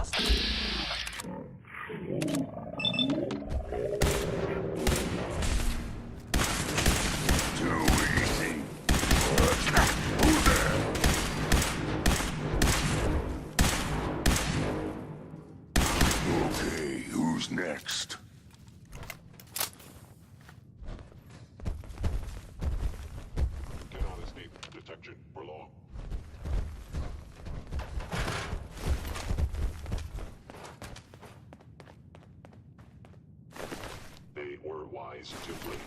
lost. Too easy. Who there? Okay, who's next? Cannot escape detection for long. They were wise to flee.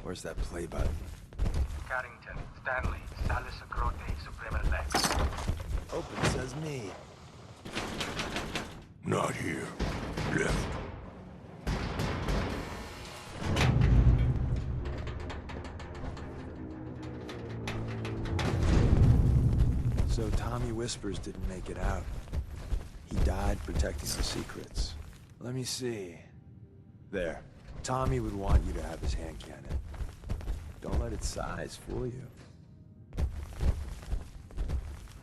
Where's that play button? Carrington, Stanley, Salis Grote, Supreme Lex. Open says me. Not here. Left. So Tommy Whispers didn't make it out. He died protecting the secrets. Let me see. There. Tommy would want you to have his hand cannon. Don't let its size fool you.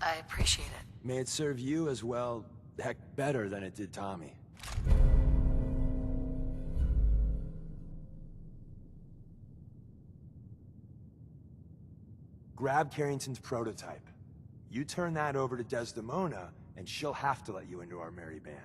I appreciate it. May it serve you as well, heck, better than it did Tommy. Grab Carrington's prototype. You turn that over to Desdemona, and she'll have to let you into our merry band.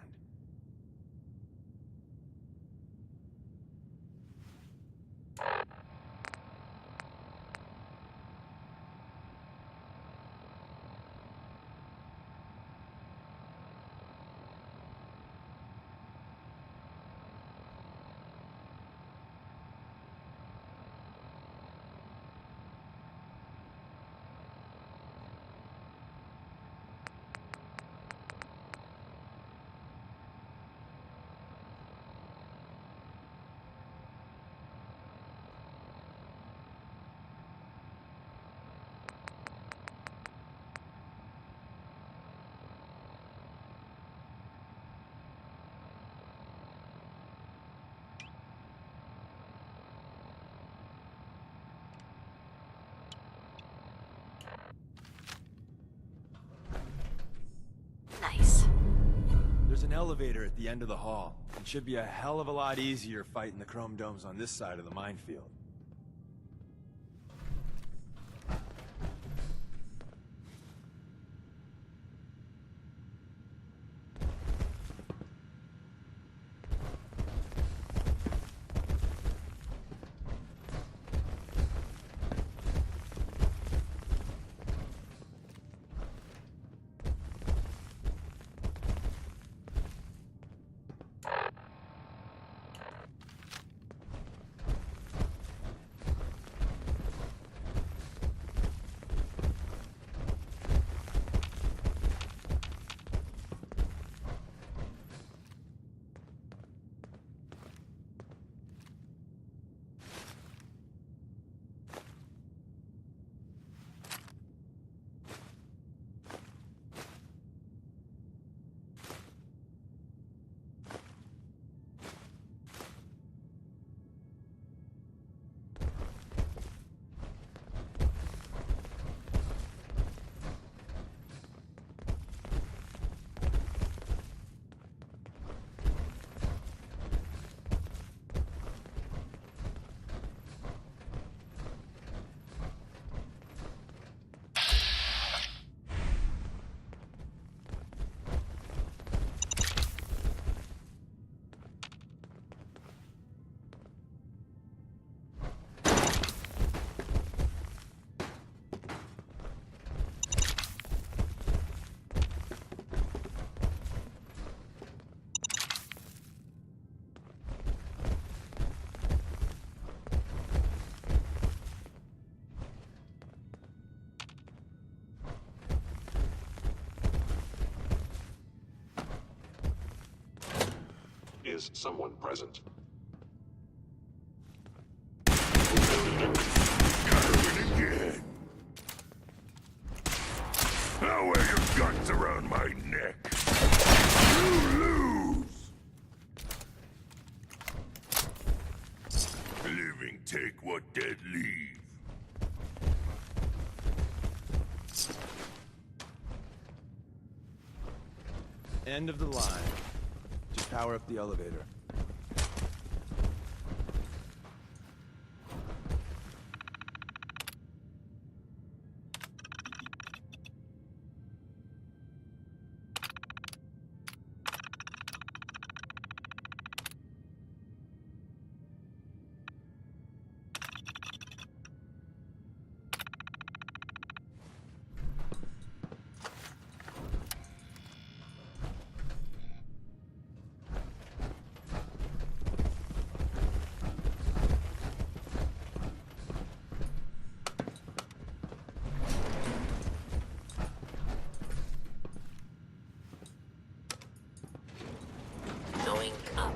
Nice. There's an elevator at the end of the hall. It should be a hell of a lot easier fighting the chrome domes on this side of the minefield. Is someone present? Again. I'll wear your guts around my neck. You lose. Living take what dead leave. End of the line. Just power up the elevator. Going up.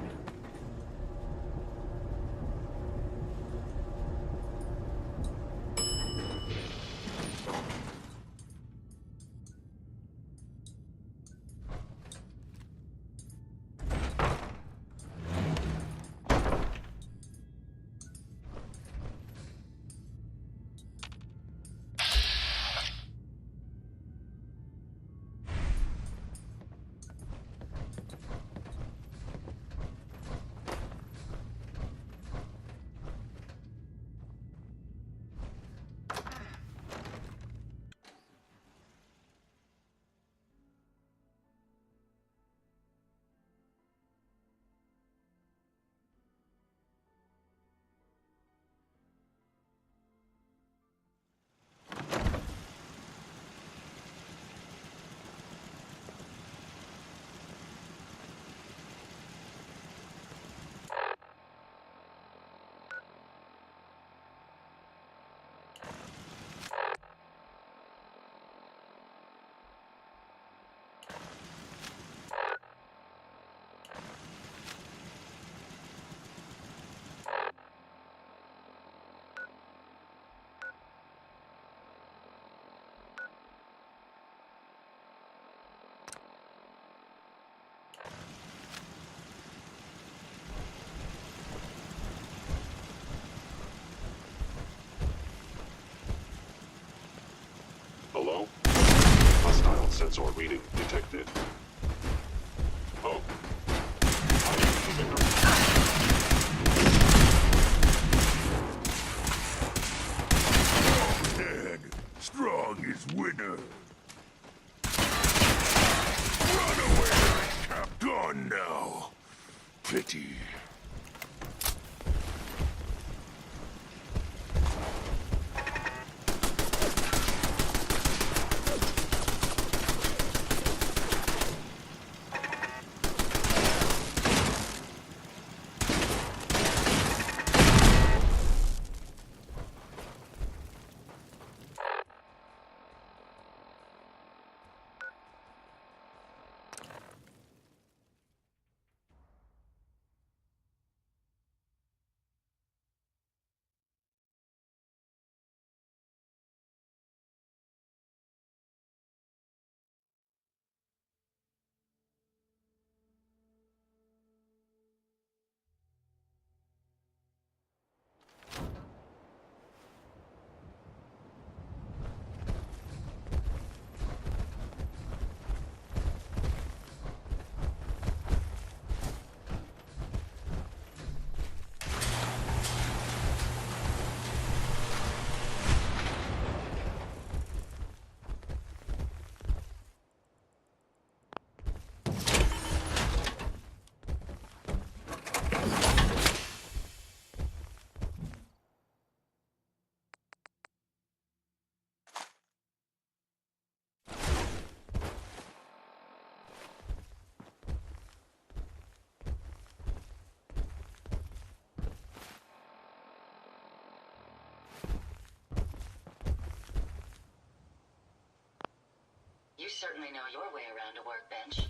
Hello? Hostile sensor reading detected. Oh. Egg. Strong is winner. Run away, Cap. Gone now. Pity. You certainly know your way around a workbench.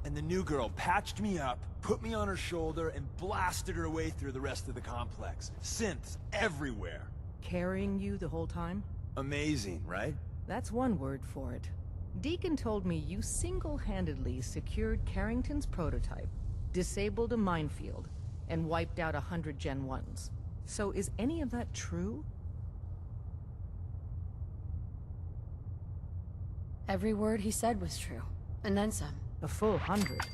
and the new girl patched me up, put me on her shoulder, and blasted her way through the rest of the complex. Synths everywhere. Carrying you the whole time? Amazing, right? That's one word for it. Deacon told me you single-handedly secured Carrington's prototype, disabled a minefield, and wiped out 100 Gen 1s. So is any of that true? Every word he said was true. And then some. A full 100.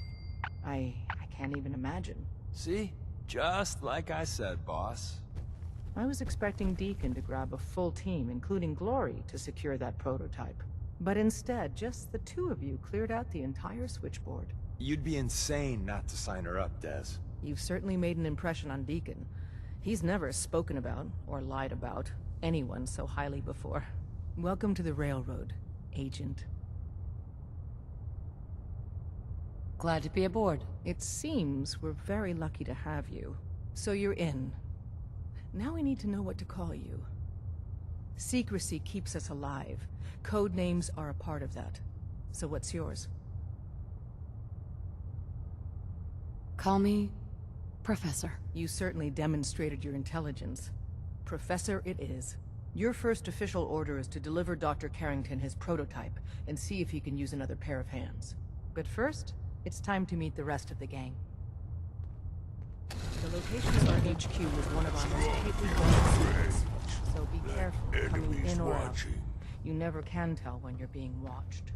I can't even imagine. See? Just like I said, boss. I was expecting Deacon to grab a full team, including Glory, to secure that prototype. But instead, just the two of you cleared out the entire switchboard. You'd be insane not to sign her up, Des. You've certainly made an impression on Deacon. He's never spoken about, or lied about, anyone so highly before. Welcome to the Railroad, Agent. Glad to be aboard. It seems we're very lucky to have you. So you're in. Now we need to know what to call you. Secrecy keeps us alive. Code names are a part of that. So what's yours? Call me Professor. You certainly demonstrated your intelligence. Professor it is. Your first official order is to deliver Dr. Carrington his prototype and see if he can use another pair of hands. But first, it's time to meet the rest of the gang. The location of our HQ is one of our most tightly guarded secrets, so be careful coming in or out. You never can tell when you're being watched.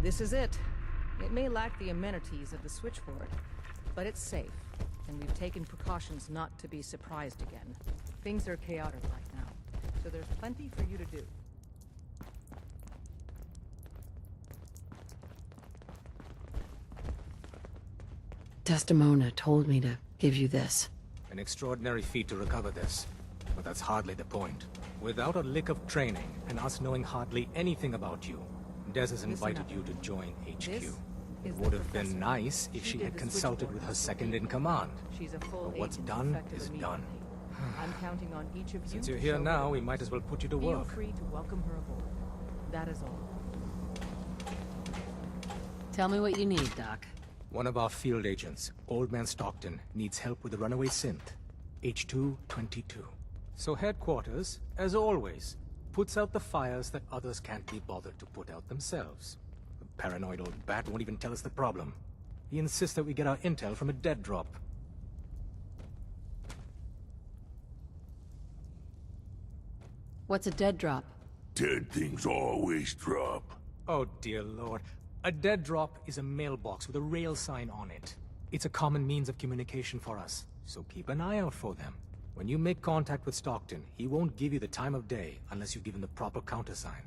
This is it. It may lack the amenities of the switchboard, but it's safe, and we've taken precautions not to be surprised again. Things are chaotic right now, so there's plenty for you to do. Desdemona told me to give you this. An extraordinary feat to recover this, but that's hardly the point. Without a lick of training, and us knowing hardly anything about you, Des has invited you to join HQ. It would have been nice if she had consulted with her second-in-command. But what's done is done. I'm counting on each of you. Since you're here now, we might as well put you to work. Feel free to welcome her aboard. That is all. Tell me what you need, Doc. One of our field agents, Old Man Stockton, needs help with a runaway synth. H222. So headquarters, as always, puts out the fires that others can't be bothered to put out themselves. The paranoid old bat won't even tell us the problem. He insists that we get our intel from a dead drop. What's a dead drop? Dead things always drop. Oh dear lord. A dead drop is a mailbox with a rail sign on it. It's a common means of communication for us, so keep an eye out for them. When you make contact with Stockton, he won't give you the time of day unless you give him the proper countersign.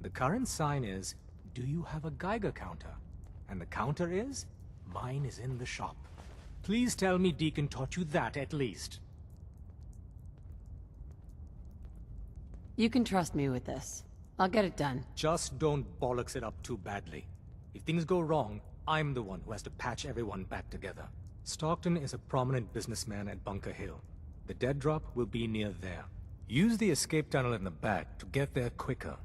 The current sign is, do you have a Geiger counter? And the counter is, mine is in the shop. Please tell me Deacon taught you that at least. You can trust me with this. I'll get it done. Just don't bollocks it up too badly. If things go wrong, I'm the one who has to patch everyone back together. Stockton is a prominent businessman at Bunker Hill. The dead drop will be near there. Use the escape tunnel in the back to get there quicker.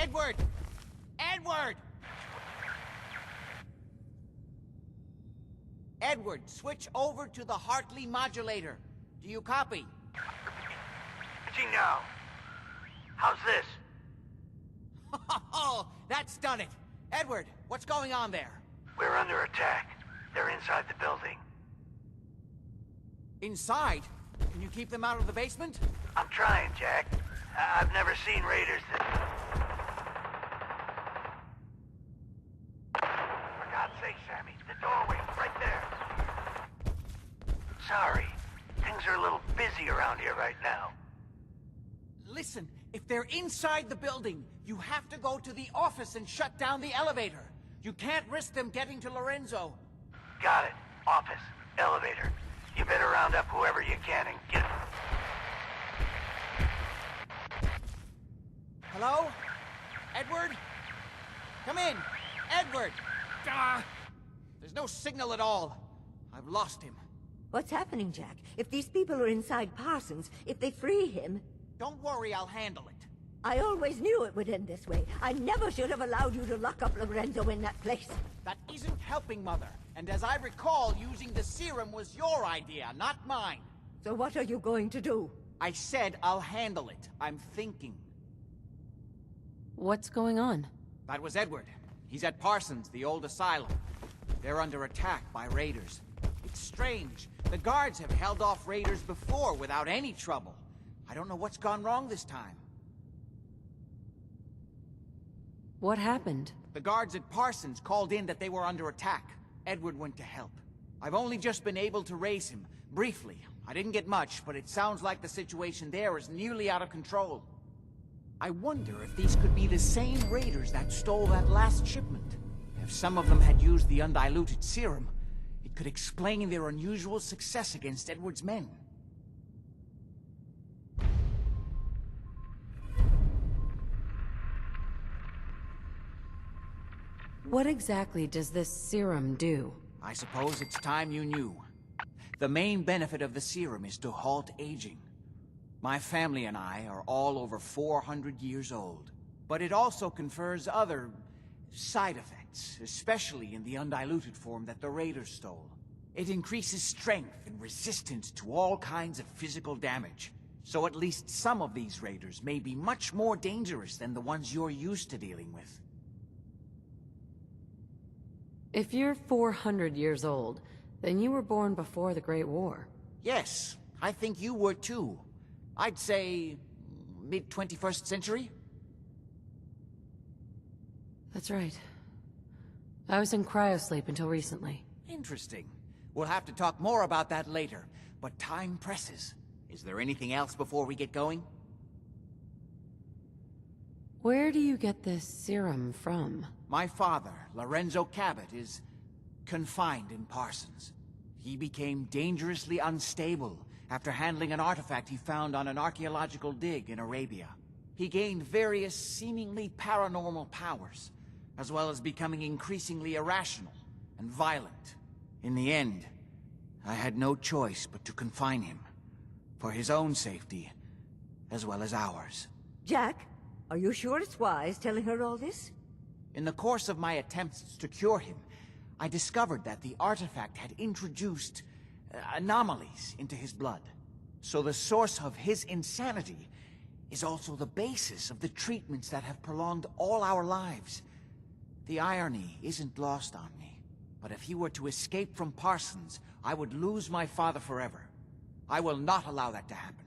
Edward! Edward! Edward, switch over to the Hartley modulator. Do you copy? Switching now. How's this? Oh, that's done it. Edward, what's going on there? We're under attack. They're inside the building. Inside? Can you keep them out of the basement? I'm trying, Jack. I've never seen raiders that... For God's sake, Sammy, the doorway, right there. Sorry. Things are a little busy around here right now. Listen, if they're inside the building, you have to go to the office and shut down the elevator. You can't risk them getting to Lorenzo. Got it. Office. Elevator. You better round up whoever you can and get... Hello? Edward? Come in. Edward! Ah! There's no signal at all. I've lost him. What's happening, Jack? If these people are inside Parsons, if they free him... Don't worry, I'll handle it. I always knew it would end this way. I never should have allowed you to lock up Lorenzo in that place. That isn't helping, Mother. And as I recall, using the serum was your idea, not mine. So what are you going to do? I said I'll handle it. I'm thinking. What's going on? That was Edward. He's at Parsons, the old asylum. They're under attack by raiders. It's strange. The guards have held off raiders before without any trouble. I don't know what's gone wrong this time. What happened? The guards at Parsons called in that they were under attack. Edward went to help. I've only just been able to raise him, briefly. I didn't get much, but it sounds like the situation there is nearly out of control. I wonder if these could be the same raiders that stole that last shipment. If some of them had used the undiluted serum, it could explain their unusual success against Edward's men. What exactly does this serum do? I suppose it's time you knew. The main benefit of the serum is to halt aging. My family and I are all over 400 years old. But it also confers other side effects, especially in the undiluted form that the raiders stole. It increases strength and resistance to all kinds of physical damage. So at least some of these raiders may be much more dangerous than the ones you're used to dealing with. If you're 400 years old, then you were born before the Great War. Yes, I think you were too. I'd say mid-21st century? That's right. I was in cryosleep until recently. Interesting. We'll have to talk more about that later, but time presses. Is there anything else before we get going? Where do you get this serum from? My father, Lorenzo Cabot, is confined in Parsons. He became dangerously unstable after handling an artifact he found on an archaeological dig in Arabia. He gained various seemingly paranormal powers, as well as becoming increasingly irrational and violent. In the end, I had no choice but to confine him, for his own safety, as well as ours. Jack, are you sure it's wise telling her all this? In the course of my attempts to cure him, I discovered that the artifact had introduced anomalies into his blood. So the source of his insanity is also the basis of the treatments that have prolonged all our lives. The irony isn't lost on me, but if he were to escape from Parsons, I would lose my father forever. I will not allow that to happen.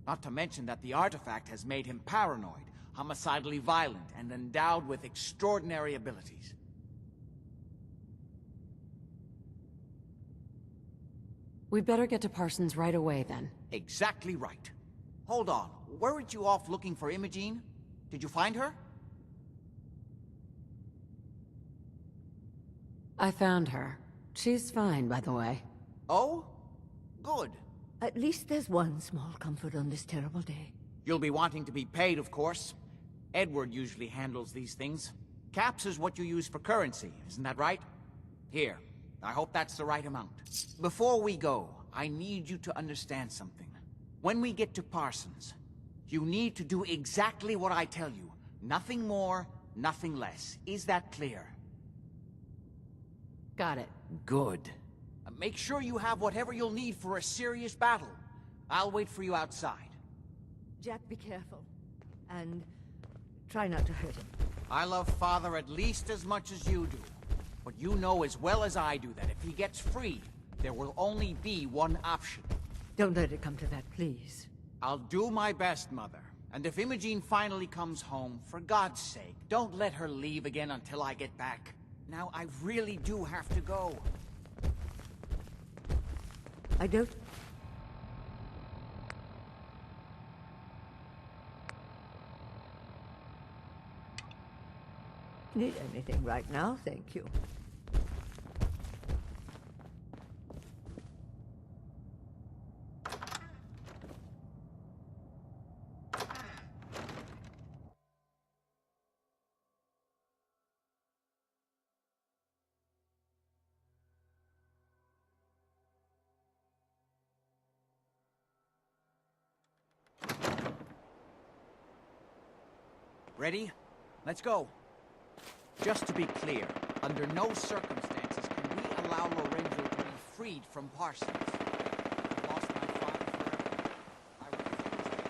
Not to mention that the artifact has made him paranoid, homicidally violent, and endowed with extraordinary abilities. We'd better get to Parsons right away, then. Exactly right. Hold on, weren't you off looking for Imogene? Did you find her? I found her. She's fine, by the way. Oh? Good. At least there's one small comfort on this terrible day. You'll be wanting to be paid, of course. Edward usually handles these things. Caps is what you use for currency, isn't that right? Here, I hope that's the right amount. Before we go, I need you to understand something. When we get to Parsons, you need to do exactly what I tell you. Nothing more, nothing less. Is that clear? Got it. Good. Make sure you have whatever you'll need for a serious battle. I'll wait for you outside. Jack, be careful. And try not to hurt him. I love Father at least as much as you do. But you know as well as I do that if he gets free, there will only be one option. Don't let it come to that, please. I'll do my best, Mother. And if Imogene finally comes home, for God's sake, don't let her leave again until I get back. Now, I really do have to go. I don't... need anything right now, thank you. Ready? Let's go. Just to be clear, under no circumstances can we allow Lorenzo to be freed from Parsons. I lost my father forever. I refuse to...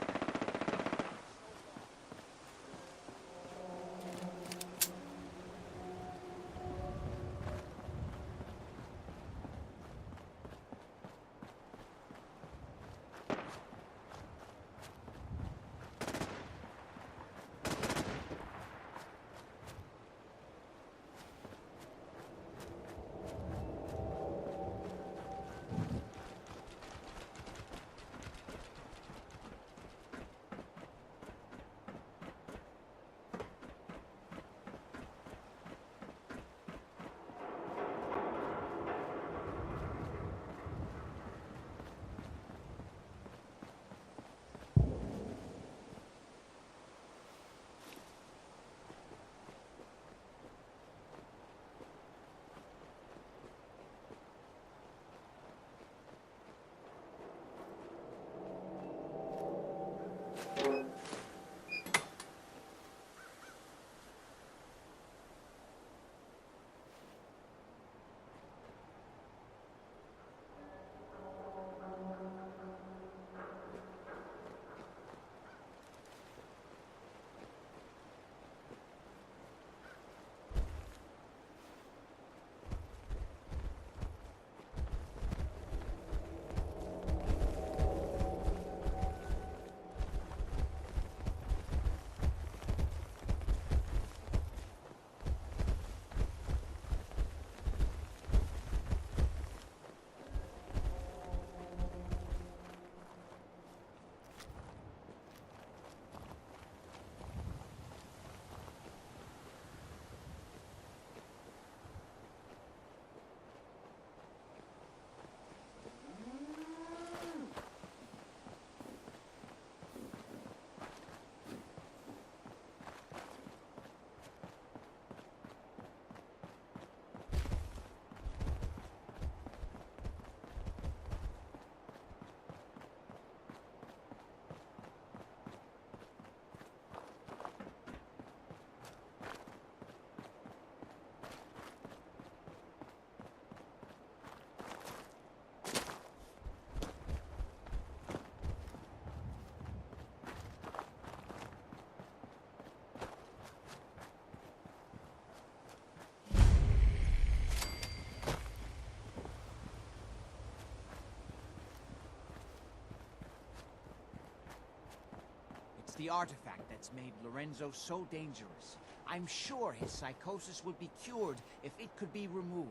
the artifact that's made Lorenzo so dangerous. I'm sure his psychosis would be cured if it could be removed.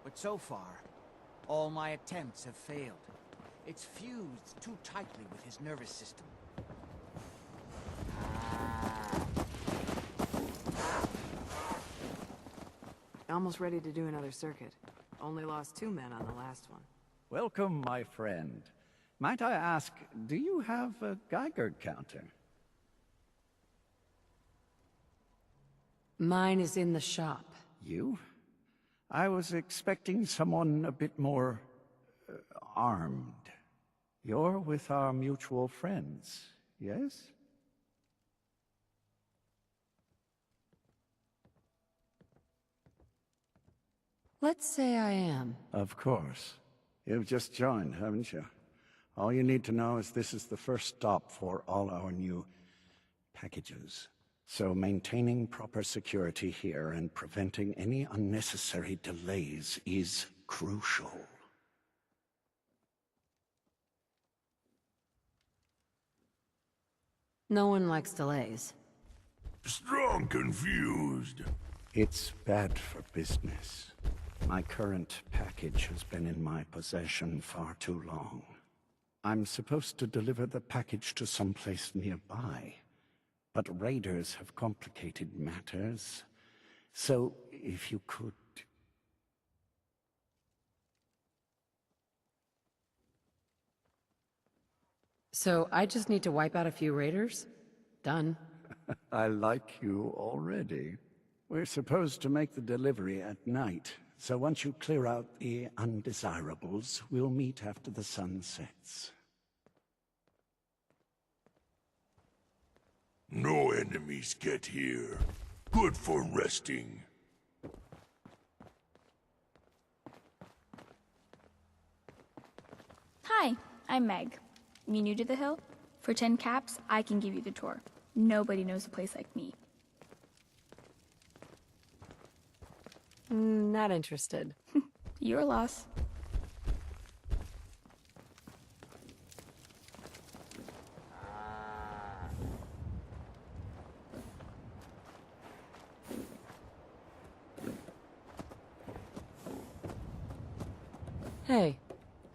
But so far, all my attempts have failed. It's fused too tightly with his nervous system. Almost ready to do another circuit. Only lost 2 men on the last one. Welcome, my friend. Might I ask, do you have a Geiger counter? Mine is in the shop. You? I was expecting someone a bit more armed. You're with our mutual friends, yes? Let's say I am. Of course. You've just joined, haven't you? All you need to know is this is the first stop for all our new packages. So maintaining proper security here and preventing any unnecessary delays is crucial. No one likes delays. Strong confused. It's bad for business. My current package has been in my possession far too long. I'm supposed to deliver the package to someplace nearby, but raiders have complicated matters. So, if you could... So I just need to wipe out a few raiders? Done. I like you already. We're supposed to make the delivery at night, so once you clear out the undesirables, we'll meet after the sun sets. No enemies get here. Good for resting. Hi, I'm Meg. You new to the hill? For 10 caps, I can give you the tour. Nobody knows a place like me. Not interested. Your loss. Hey.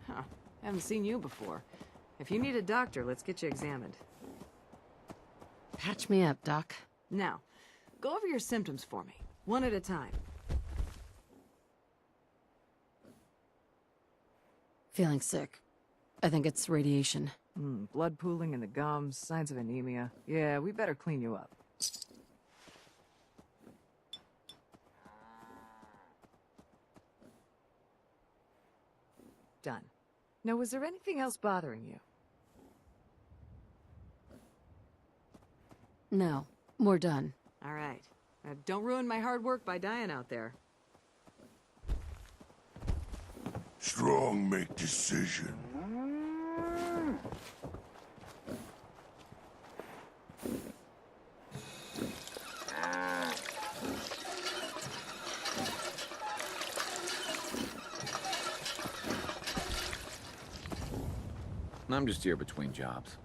Huh. Haven't seen you before. If you need a doctor, let's get you examined. Patch me up, Doc. Now, go over your symptoms for me, one at a time. Feeling sick. I think it's radiation. Blood pooling in the gums, signs of anemia. Yeah, we better clean you up. Done. Now, was there anything else bothering you? No, we're done. All right. Now, don't ruin my hard work by dying out there. Strong make decision. I'm just here between jobs.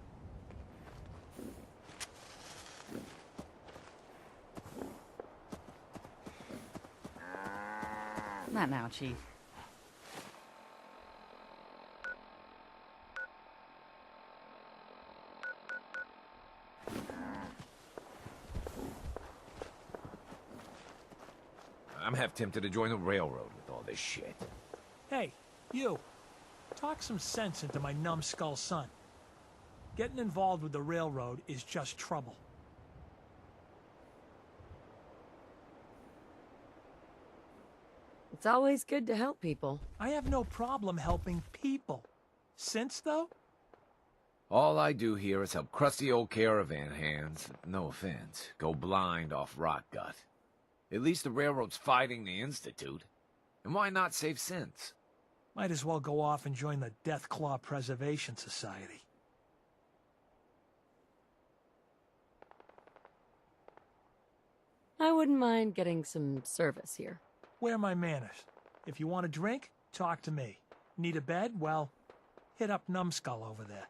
Not now, Chief. I'm half tempted to join the railroad with all this shit. Hey, you. Talk some sense into my numbskull son. Getting involved with the railroad is just trouble. It's always good to help people. I have no problem helping people. Sense, though? All I do here is help crusty old caravan hands, no offense, go blind off rot gut. At least the railroad's fighting the Institute. And why not save sense? Might as well go off and join the Death Claw Preservation Society. I wouldn't mind getting some service here. Wear my manners. If you want a drink, talk to me. Need a bed? Well, hit up Numbskull over there.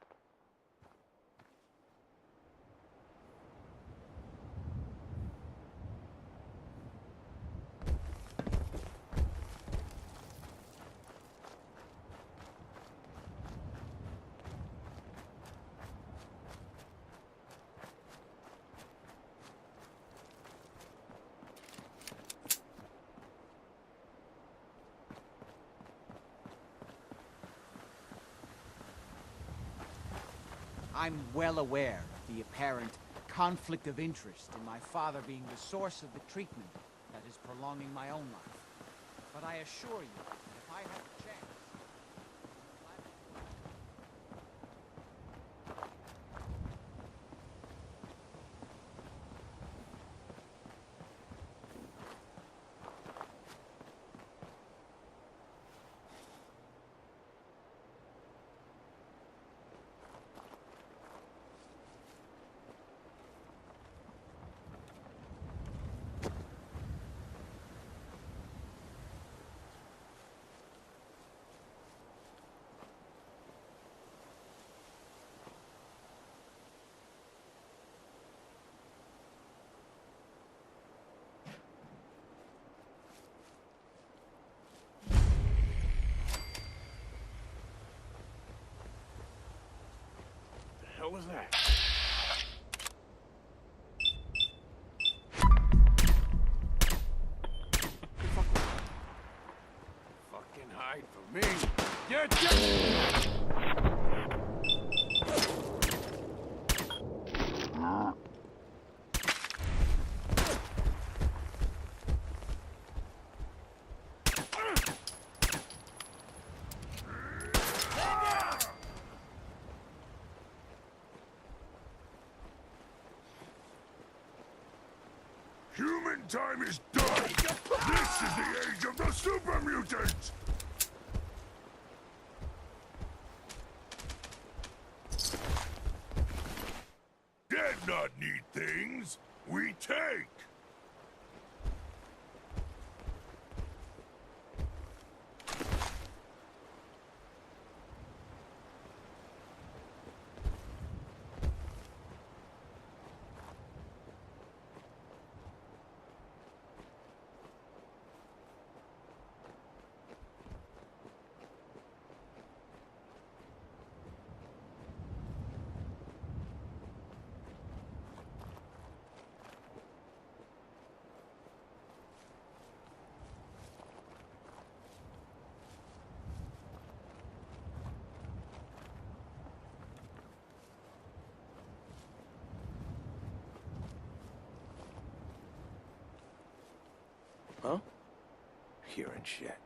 I'm well aware of the apparent conflict of interest in my father being the source of the treatment that is prolonging my own life. But I assure you, if I had the chance... hell was that? Fucking hide from me. You're just... Human time is done! This is the age of the super mutant! Dead not need things, we take! Huh? Hearing shit.